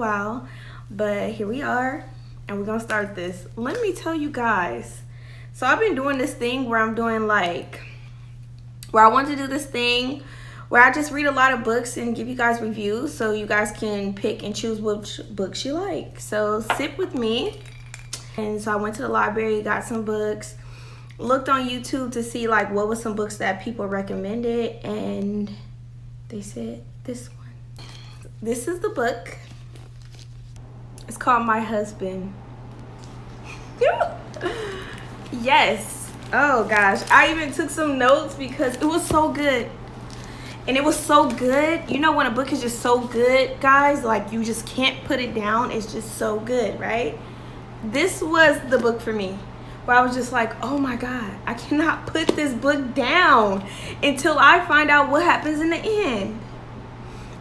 while, but here we are, and we're gonna start this. Let me tell you guys, so I've been doing this thing where I'm doing where I want to do this thing where I just read a lot of books and give you guys reviews so you guys can pick and choose which books you like. So sit with me. And so I went to the library, got some books, looked on YouTube to see what was some books that people recommended, and they said this one. This is the book. It's called My Husband. Yes. Oh gosh, I even took some notes because it was so good. And it was so good. You know when a book is just so good, guys, you just can't put it down. It's just so good, right? This was the book for me, where I was just like, oh my God, I cannot put this book down until I find out what happens in the end.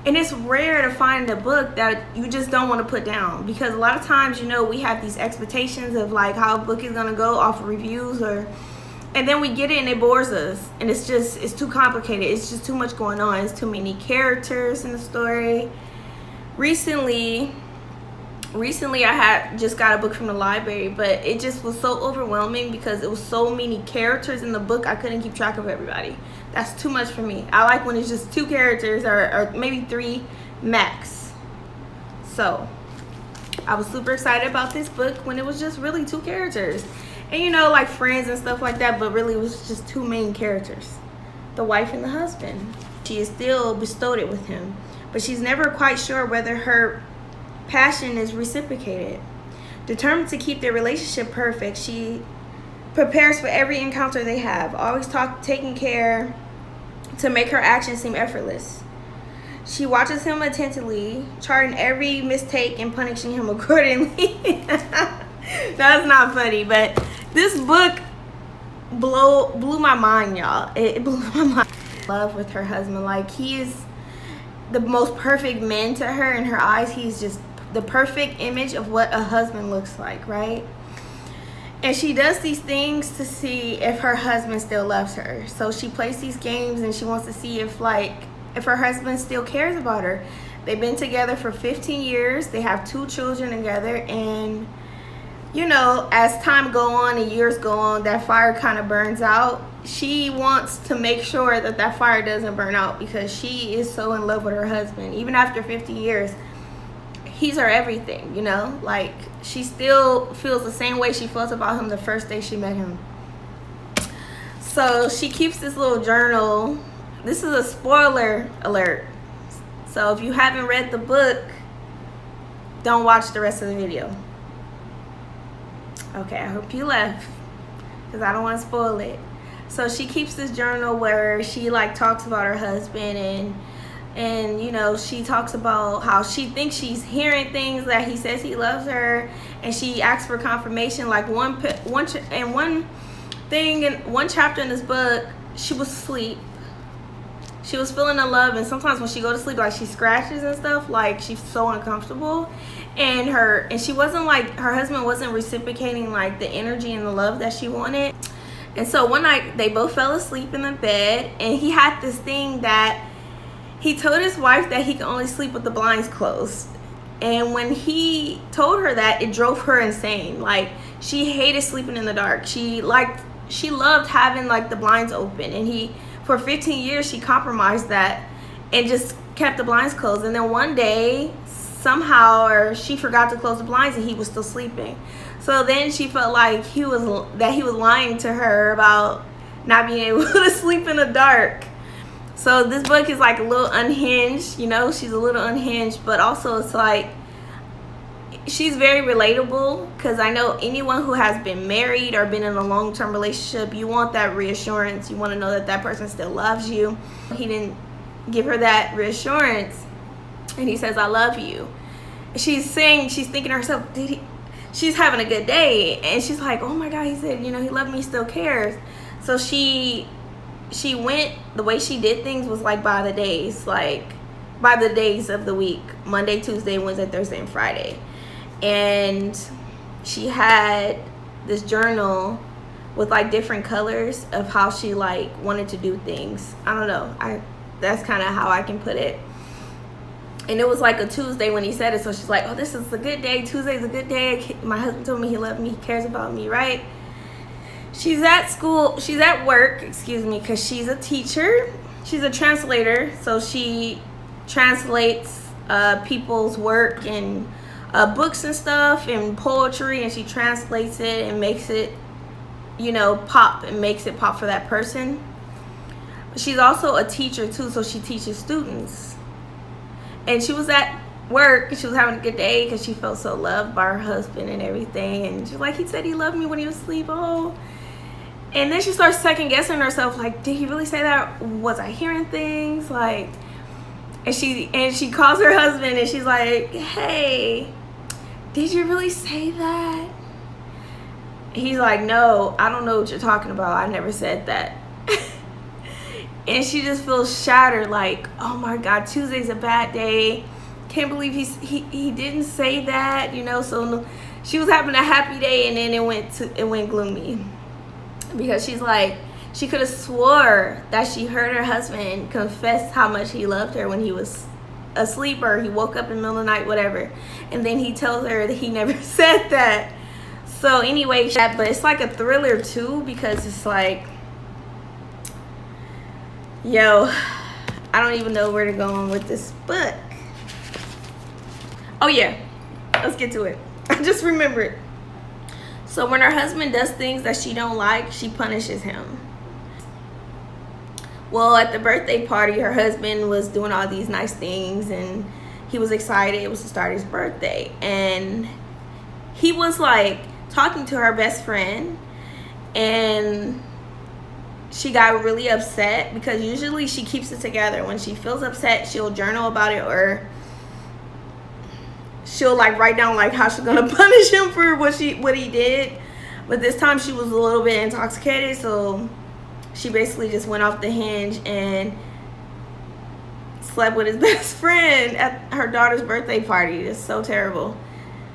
And it's rare to find a book that you just don't want to put down, because a lot of times, we have these expectations of how a book is going to go off of reviews, and then we get it and it bores us, and it's too complicated. It's just too much going on. It's too many characters in the story. Recently I had just got a book from the library, but it just was so overwhelming because it was so many characters in the book. I couldn't keep track of everybody. That's too much for me. I like when it's just 2 characters or maybe 3 max. So I was super excited about this book when it was just really 2 characters. And friends and stuff like that, but really it was just 2 main characters, the wife and the husband. She is still besotted with him, but she's never quite sure whether her passion is reciprocated. Determined to keep their relationship perfect, she prepares for every encounter they have, always taking care to make her actions seem effortless. She watches him attentively, charting every mistake and punishing him accordingly. That's not funny, but this book blew my mind, y'all. It blew my mind. Love with her husband. He is the most perfect man to her. In her eyes, he's just the perfect image of what a husband looks like, right? And she does these things to see if her husband still loves her. So she plays these games and she wants to see if her husband still cares about her. They've been together for 15 years. They have 2 children together, and as time go on and years go on, that fire kind of burns out. She wants to make sure that fire doesn't burn out, because she is so in love with her husband. Even after 50 years, he's her everything, she still feels the same way she felt about him the first day she met him. So she keeps this little journal. This is a spoiler alert. So if you haven't read the book, don't watch the rest of the video. Okay, I hope you left, because I don't want to spoil it. So she keeps this journal where she talks about her husband, and she talks about how she thinks she's hearing things that he says he loves her, and she asks for confirmation. One chapter in this book, she was asleep. She was feeling the love, and sometimes when she go to sleep, she scratches and stuff, she's so uncomfortable. And she wasn't her husband wasn't reciprocating the energy and the love that she wanted. And so one night they both fell asleep in the bed, and he had this thing that he told his wife that he could only sleep with the blinds closed. And when he told her that, it drove her insane. She hated sleeping in the dark. She loved having the blinds open, and for 15 years she compromised that and just kept the blinds closed. And then one day, somehow, she forgot to close the blinds and he was still sleeping. So then she felt he was lying to her about not being able to sleep in the dark. So this book is a little unhinged, she's a little unhinged, but also it's she's very relatable, because I know anyone who has been married or been in a long-term relationship, you want that reassurance. You want to know that person still loves you. He didn't give her that reassurance, and he says, I love you. She's thinking to herself, she's having a good day, and she's like, oh my God, he said, he loved me, he still cares. So she went, the way she did things was by the days, by the days of the week: Monday, Tuesday, Wednesday, Thursday, and Friday. And she had this journal with different colors of how she wanted to do things. I don't know, that's kind of how I can put it. And it was like a Tuesday when he said it. So she's like, oh, this is a good day. Tuesday's a good day. My husband told me he loved me. He cares about me, right? She's at school. She's at work, excuse me, because she's a teacher. She's a translator. So she translates people's work and books and stuff and poetry. And she translates it and makes it, you know, pop and makes it pop for that person. But she's also a teacher, too. So she teaches students. And she was at work. She was having a good day because she felt so loved by her husband and everything. And she's like, he said he loved me when he was asleep. Oh. And then she starts second guessing herself. Like, did he really say that? Was I hearing things? Like, and she calls her husband and she's like, hey, did you really say that? He's like, no, I don't know what you're talking about. I never said that. And she just feels shattered, like, oh my God, Tuesday's a bad day. Can't believe he didn't say that, you know. So she was having a happy day, and then it went gloomy, because she's like, she could have swore that she heard her husband confess how much he loved her when he was asleep, or he woke up in the middle of the night, whatever, and then he tells her that he never said that. So anyway, but it's like a thriller too, because it's like, yo, I don't even know where to go on with this book. Oh yeah, let's get to it. I just remembered. So when her husband does things that she don't like, she punishes him. Well, at the birthday party, her husband was doing all these nice things and he was excited. It was to start his birthday, and he was like talking to her best friend, and she got really upset, because usually she keeps it together. When she feels upset, she'll journal about it, or she'll like write down like how she's gonna punish him for what he did. But this time she was a little bit intoxicated, so she basically just went off the hinge and slept with his best friend at her daughter's birthday party. It's so terrible.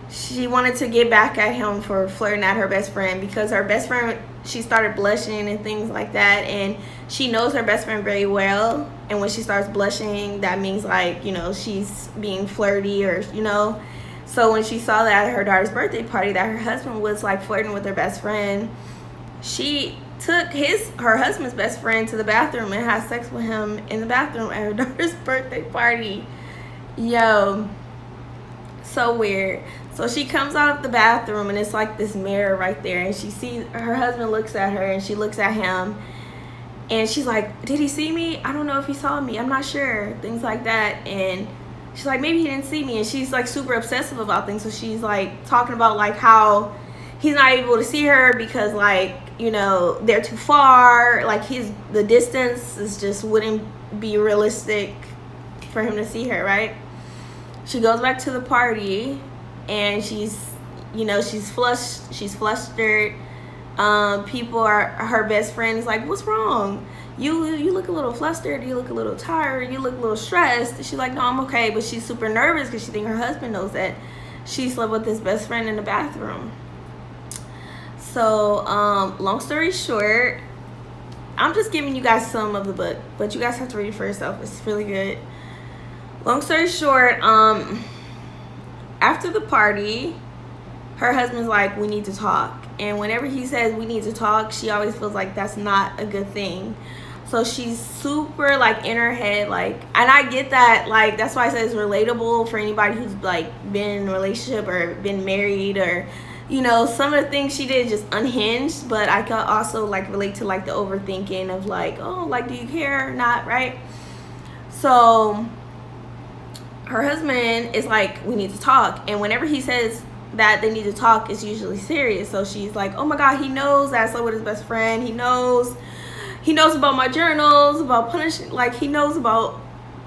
She wanted to get back at him for flirting at her best friend, because her best friend, she started blushing and things like that, and she knows her best friend very well, and when she starts blushing, that means like, you know, she's being flirty, or, you know. So when she saw that at her daughter's birthday party, that her husband was like flirting with her best friend, she took her husband's best friend to the bathroom and had sex with him in the bathroom at her daughter's birthday party. Yo, so weird. So she comes out of the bathroom, and it's like this mirror right there, and she sees her husband, looks at her, and she looks at him, and she's like, did he see me? I don't know if he saw me, I'm not sure, things like that. And she's like, maybe he didn't see me. And she's like super obsessive about things. So she's like talking about like how he's not able to see her because, like, you know, they're too far, like the distance is just wouldn't be realistic for him to see her, right? She goes back to the party, and she's, you know, she's flustered. People are, her best friend is like, what's wrong? You look a little flustered, you look a little tired, you look a little stressed. She's like, no, I'm okay. But she's super nervous because she thinks her husband knows that she slept with his best friend in the bathroom. So long story short, I'm just giving you guys some of the book, but you guys have to read it for yourself. It's really good. Long story short, after the party, her husband's like, we need to talk. And whenever he says we need to talk, she always feels like that's not a good thing. So she's super like in her head, like, and I get that, like, that's why I said it's relatable for anybody who's like been in a relationship or been married, or, you know, some of the things she did just unhinged. But I can also like relate to like the overthinking of like, oh, like, do you care or not, right? So her husband is like, we need to talk. And whenever he says that they need to talk, it's usually serious. So she's like, oh my God, he knows that I slept with his best friend. He knows about my journals, about punishing, like, he knows about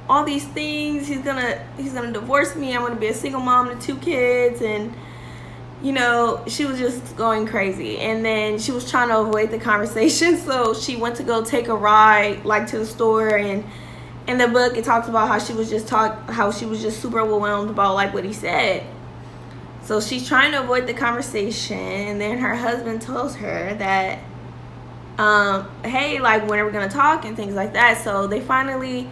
all these things. He's gonna divorce me. I'm gonna be a single mom to 2 kids. And, you know, she was just going crazy. And then she was trying to avoid the conversation, so she went to go take a ride, like, to the store. And in the book, it talks about how she was just super overwhelmed about like what he said. So she's trying to avoid the conversation, and then her husband tells her that, hey, like, when are we gonna talk and things like that. So they finally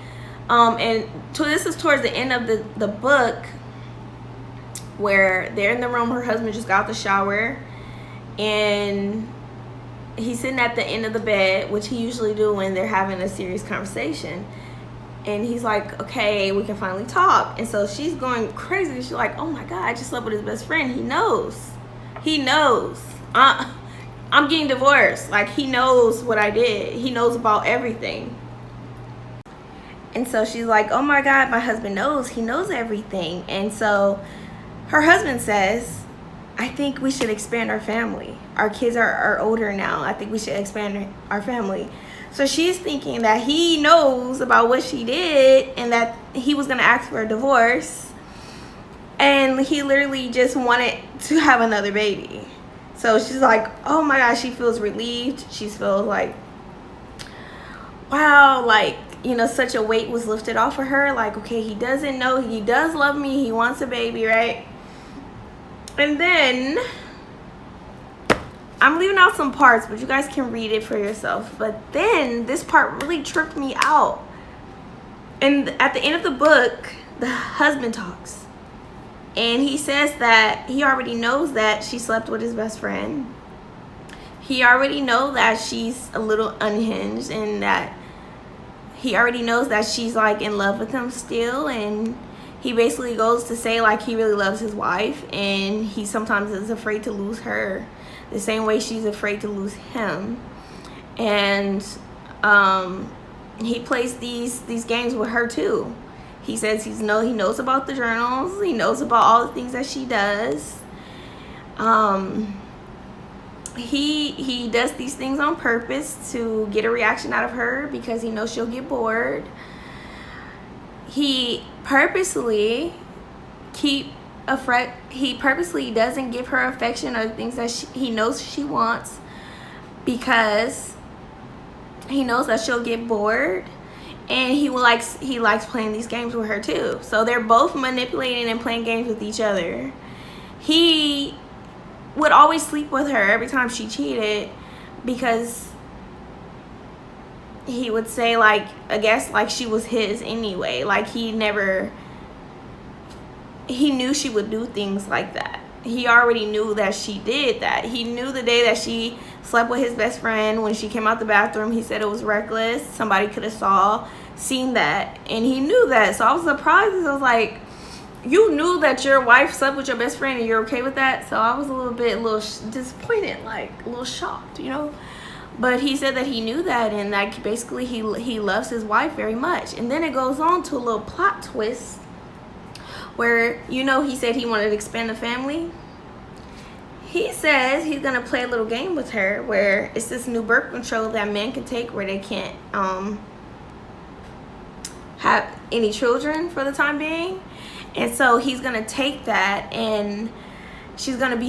And this is towards the end of the book, where they're in the room. Her husband just got out the shower, and he's sitting at the end of the bed, which he usually do when they're having a serious conversation. And he's like, okay, we can finally talk. And so she's going crazy. She's like, oh my God, I just slept with his best friend. He knows. I'm getting divorced. Like, he knows what I did. He knows about everything. And so she's like, oh my God, my husband knows. He knows everything. And so her husband says, I think we should expand our family. Our kids are older now. I think we should expand our family. So she's thinking that he knows about what she did and that he was going to ask for a divorce. And he literally just wanted to have another baby. So she's like, oh my gosh, she feels relieved. She feels like, wow, like, you know, such a weight was lifted off of her. Like, okay, he doesn't know. He does love me. He wants a baby, right? And then I'm leaving out some parts, but you guys can read it for yourself. But then this part really tripped me out. And at the end of the book, the husband talks. And he says that he already knows that she slept with his best friend. He already knows that she's a little unhinged, and that he already knows that she's like in love with him still. And he basically goes to say like he really loves his wife, and he sometimes is afraid to lose her the same way she's afraid to lose him. And he plays these games with her too. He says he knows about the journals. He knows about all the things that she does. He does these things on purpose to get a reaction out of her because he knows she'll get bored. He purposely doesn't give her affection or things that he knows she wants because he knows that she'll get bored. And he likes playing these games with her too. So they're both manipulating and playing games with each other. He would always sleep with her every time she cheated because he would say like, I guess like she was his anyway. Like he knew she would do things like that. He already knew that she did that. He knew the day that she slept with his best friend. When she came out the bathroom, he said it was reckless. Somebody could have seen that, and he knew that. So I was surprised. I was like, you knew that your wife slept with your best friend and you're okay with that? So I was a little disappointed, like a little shocked, you know. But he said that he knew that, and like basically he loves his wife very much. And then it goes on to a little plot twist where, you know, he said he wanted to expand the family. He says he's gonna play a little game with her where it's this new birth control that men can take where they can't have any children for the time being. And so he's gonna take that, and she's gonna be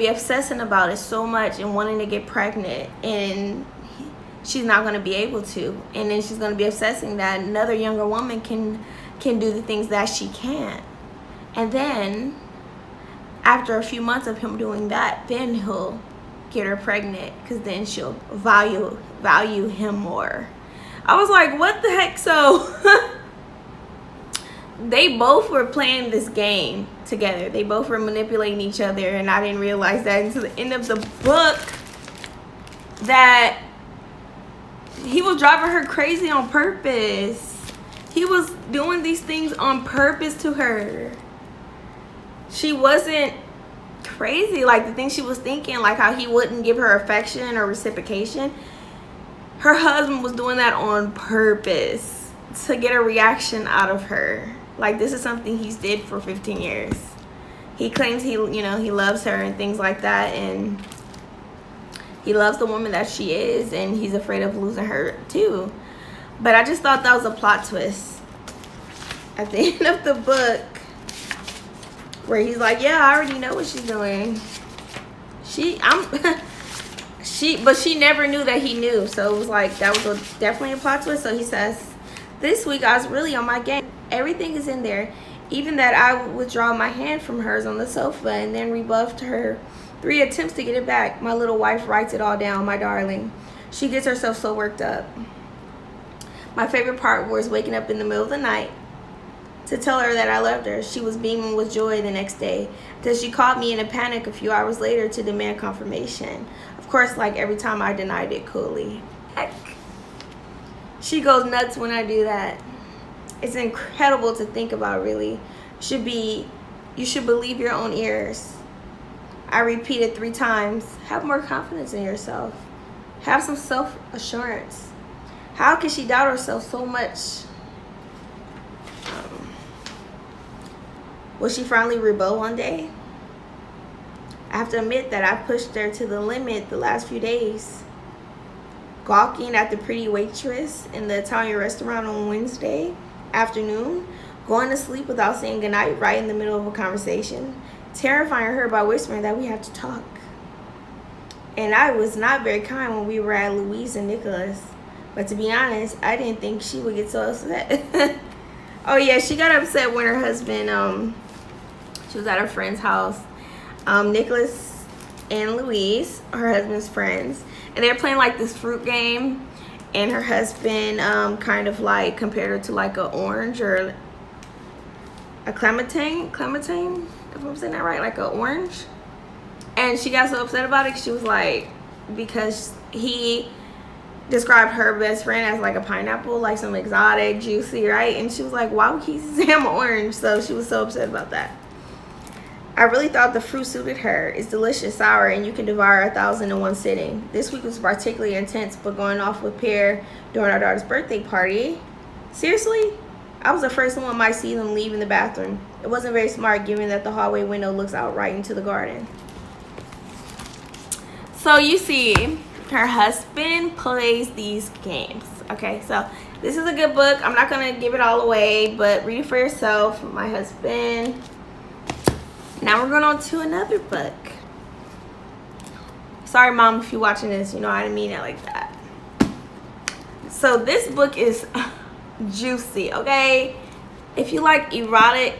obsessing about it so much and wanting to get pregnant, and she's not gonna be able to. And then she's gonna be obsessing that another younger woman can do the things that she can't. And then after a few months of him doing that, then he'll get her pregnant because then she'll value him more. I was like, what the heck? So they both were playing this game together. They both were manipulating each other, and I didn't realize that until the end of the book that he was driving her crazy on purpose. He was doing these things on purpose to her. She wasn't crazy. Like the things she was thinking, like how he wouldn't give her affection or reciprocation. Her husband was doing that on purpose to get a reaction out of her. Like this is something he's did for 15 years. He claims he loves her and things like that, and he loves the woman that she is, and he's afraid of losing her too. But I just thought that was a plot twist at the end of the book where he's like, yeah, I already know what she's doing. But she never knew that he knew. So it was like, that was definitely a plot twist. So he says, this week I was really on my game. Everything is in there. Even that I would withdraw my hand from hers on the sofa and then rebuffed her 3 attempts to get it back. My little wife writes it all down, my darling. She gets herself so worked up. My favorite part was waking up in the middle of the night to tell her that I loved her. She was beaming with joy the next day, till she called me in a panic a few hours later to demand confirmation. Of course, like every time I denied it coolly. Heck. She goes nuts when I do that. It's incredible to think about, really. You should believe your own ears. I repeated 3 times. Have more confidence in yourself. Have some self-assurance. How can she doubt herself so much? Will she finally rebel one day? I have to admit that I pushed her to the limit the last few days. Gawking at the pretty waitress in the Italian restaurant on Wednesday afternoon, going to sleep without saying goodnight right in the middle of a conversation, terrifying her by whispering that we have to talk. And I was not very kind when we were at Louise and Nicholas. But to be honest, I didn't think she would get so upset. Oh yeah, she got upset when her husband, she was at her friend's house. Nicholas and Louise, her husband's friends, and they're playing like this fruit game. And her husband kind of like compared her to like an orange or a clementine, if I'm saying that right, like an orange. And she got so upset about it. She was like, because he described her best friend as like a pineapple, like some exotic, juicy, right? And she was like, why would he say I'm orange? So she was so upset about that. I really thought the fruit suited her. It's delicious, sour, and you can devour 1,000 in one sitting. This week was particularly intense, but going off with Pierre during our daughter's birthday party. Seriously? I was afraid someone might see them leave in the bathroom. It wasn't very smart given that the hallway window looks out right into the garden. So you see, her husband plays these games. Okay, so this is a good book. I'm not going to give it all away, but read it for yourself. My husband. Now we're going on to another book. Sorry, Mom, if you're watching this. You know, I didn't mean it like that. So this book is juicy, okay? If you like erotic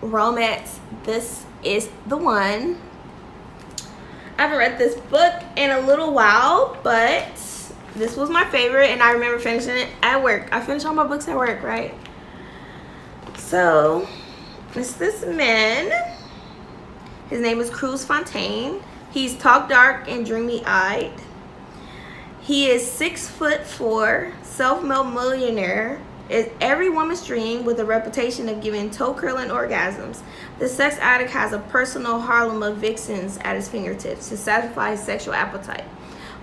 romance, this is the one. I haven't read this book in a little while, but this was my favorite, and I remember finishing it at work. I finish all my books at work, right? So it's this man. His name is Cruz Fontaine. He's tall, dark, and dreamy-eyed. He is 6'4", self-made millionaire. Is every woman's dream with a reputation of giving toe-curling orgasms. The sex addict has a personal harem of vixens at his fingertips to satisfy his sexual appetite.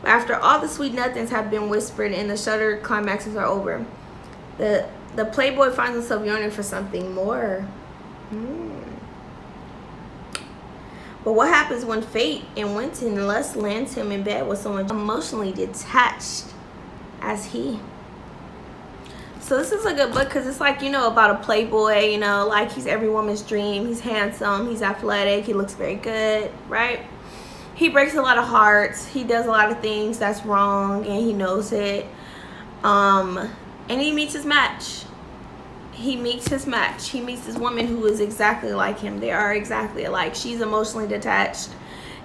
But after all the sweet nothings have been whispered and the shuddered climaxes are over, the playboy finds himself yearning for something more. But what happens when fate and wanton lust lands him in bed with someone emotionally detached as he? So this is a good book because it's like, you know, about a playboy, you know, like he's every woman's dream. He's handsome, he's athletic, he looks very good, right? He breaks a lot of hearts. He does a lot of things that's wrong and he knows it. And he meets his match. He meets his match. He meets this woman who is exactly like him. They are exactly alike. She's emotionally detached.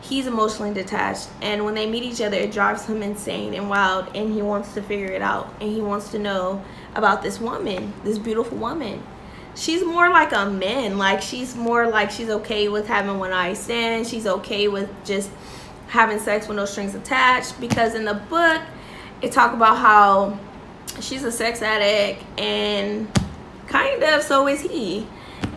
He's emotionally detached. And when they meet each other, it drives him insane and wild. And he wants to figure it out. And he wants to know about this woman, this beautiful woman. She's more like a man. Like, she's more like she's okay with having one night stand. She's okay with just having sex with no strings attached. Because in the book, it talks about how she's a sex addict and kind of so is he.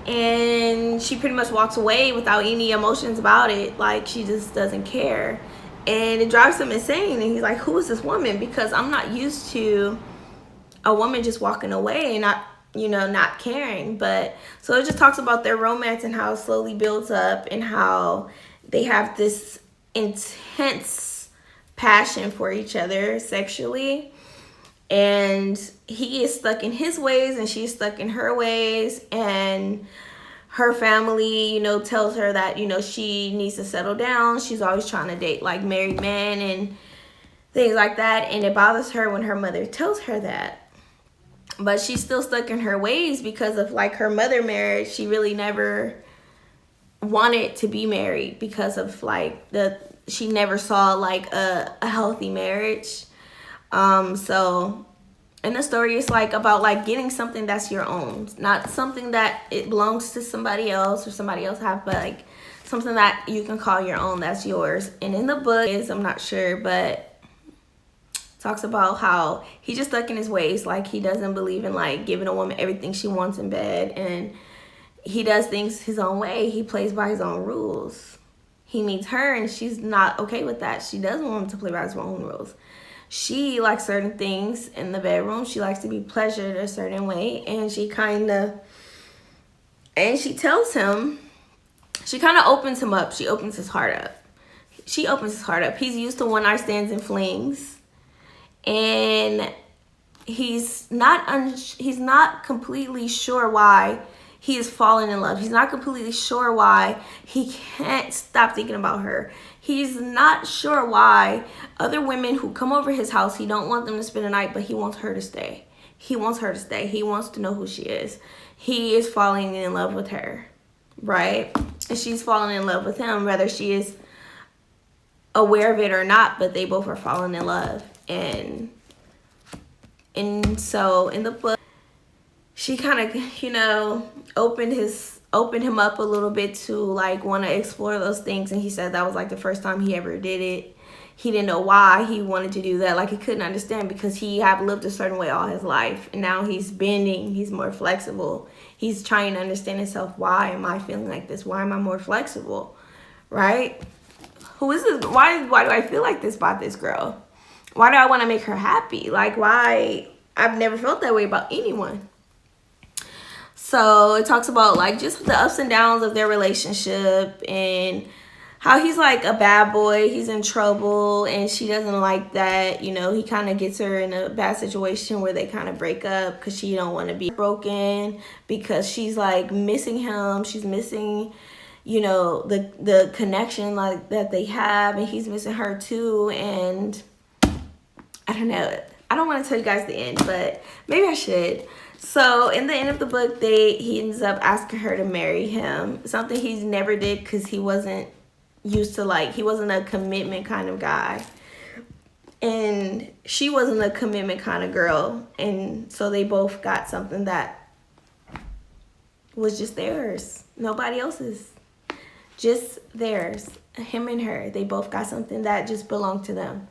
And she pretty much walks away without any emotions about it. Like, she just doesn't care. And it drives him insane. And he's like, who is this woman? Because I'm not used to a woman just walking away and not, you know, not caring. But so it just talks about their romance and how it slowly builds up and how they have this intense passion for each other sexually. And he is stuck in his ways and she's stuck in her ways. And her family, you know, tells her that, you know, she needs to settle down. She's always trying to date like married men and things like that. And it bothers her when her mother tells her that. But she's still stuck in her ways because of like her mother marriage. She really never wanted to be married because of like she never saw like a healthy marriage. So And the story is like about like getting something that's your own, not something that it belongs to somebody else or somebody else have, but like something that you can call your own, that's yours. And in the book is, I'm not sure, but talks about how he just stuck in his ways. Like he doesn't believe in like giving a woman everything she wants in bed, and he does things his own way. He plays by his own rules. He meets her and she's not okay with that. She doesn't want him to play by his own rules. She likes certain things in the bedroom. She likes to be pleasured a certain way, and she tells him, she kind of opens him up. She opens his heart up. He's used to one night stands and flings, and he's not completely sure why he is falling in love. He's not completely sure why he can't stop thinking about her. He's not sure why other women who come over his house, he don't want them to spend the night, but he wants her to stay. He wants her to stay. He wants to know who she is. He is falling in love with her, right? And she's falling in love with him, whether she is aware of it or not, but they both are falling in love. And so in the book, she kind of, you know, opened him up a little bit to like want to explore those things, and he said that was like the first time he ever did it. He didn't know why he wanted to do that. Like he couldn't understand, because he had lived a certain way all his life, and now he's bending, he's more flexible. He's trying to understand himself. Why am I feeling like this? Why am I more flexible? Right? Who is this? Why do I feel like this about this girl? Why do I want to make her happy? Like, why? I've never felt that way about anyone. So it talks about like just the ups and downs of their relationship, and how he's like a bad boy. He's in trouble, and she doesn't like that. You know, he kind of gets her in a bad situation where they kind of break up because she don't want to be broken, because she's like missing him. She's missing, you know, the connection like that they have, and he's missing her too. And I don't know. I don't want to tell you guys the end, but maybe I should. So in the end of the book, he ends up asking her to marry him. Something he's never did, because he wasn't used to, like, he wasn't a commitment kind of guy. And she wasn't a commitment kind of girl. And so they both got something that was just theirs. Nobody else's. Just theirs. Him and her. They both got something that just belonged to them.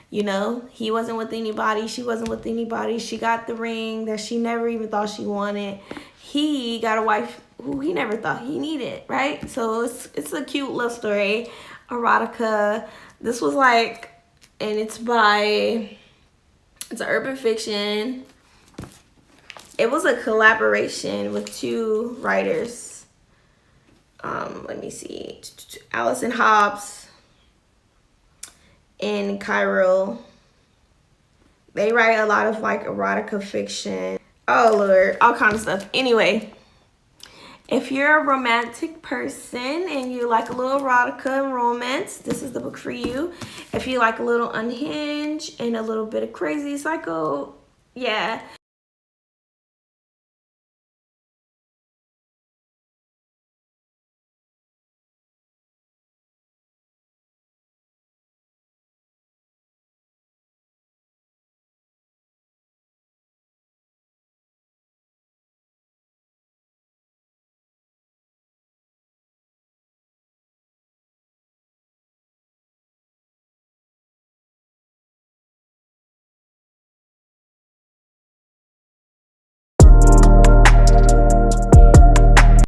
You know, he wasn't with anybody. She wasn't with anybody. She got the ring that she never even thought she wanted. He got a wife who he never thought he needed, right? So it's a cute love story, erotica. This was like, and it's an urban fiction. It was a collaboration with two writers. Let me see. Allison Hobbs in Cairo. They write a lot of like erotica fiction. Oh Lord, all kind of stuff. Anyway, if you're a romantic person and you like a little erotica and romance, this is the book for you. If you like a little unhinged and a little bit of crazy psycho, yeah.